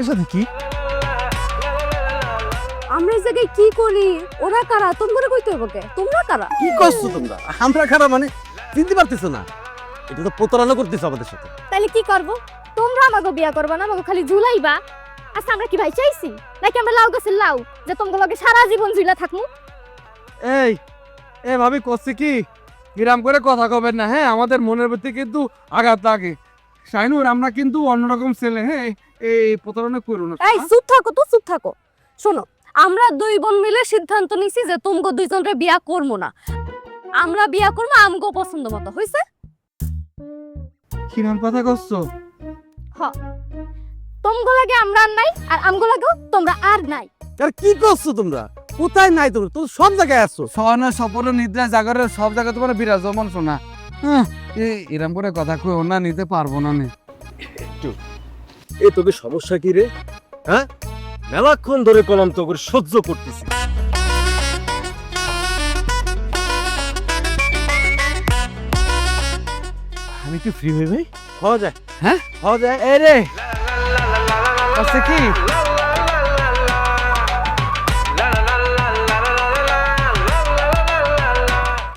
এসব কি? আমরা এই জায়গায় কি করি? ওরা কারা? তোমরা কইতে হবে কে? তোমরা কারা? কি করছো তোমরা? আমরা খারাপ মানে চিনতে পারতেছো না? এটা তো প্রতারণা করতেছো আমাদের সাথে। তাইলে কি করব? তোমরা আমাকে বিয়া করবা না, আমাকে খালি ঝুলাইবা। আচ্ছা আমরা কি ভাই চাইছি? নাকি আমরা লাউ গাছের লাউ যে তোমাকে লগে সারা জীবন ঝুলা থাকমু? এই এ ভাবি করছে কি বিরাম করে কথা কবেন না, হ্যাঁ? আমাদের মনের ভিতরে কিন্তু আঘাত লাগে। শাইনুর, আমরা কিন্তু অন্যরকম ছেলে, হ্যাঁ? এই প্রতারণা করো না। এই চুপ থাকো তো, চুপ থাকো। শোনো, আমরা দুই বোন মিলে সিদ্ধান্ত নিছি যে তোমগো দুইজনরে বিয়া করবো না। আমরা বিয়া করবো আমগো পছন্দ মতো, হইছে? কিরম কথা করছো? তোমগো লাগে আমরা আর নাই, আর আমগো লাগেও তোমরা আর নাই। আর কি করছো তোমরা? কোথায় নাই তোমরা? তো সব জায়গায় আছো। সহনা সপন নিদ্রা জাগরে সব জায়গায় তোমার বিরাজমান শোনা। হ্যাঁ, এরম করে কথা কই না, নিতে পারবো না নে। এ তোকে সমস্যা কি রে? হ্যাঁ, মেলাক্ষণ ধরে কলম তো করে সহ্য করতেছি। আমি একটু ফ্রি হই ভাই, হওয়া যায়? হ্যাঁ, হওয়া যায়। এই রে করছে কি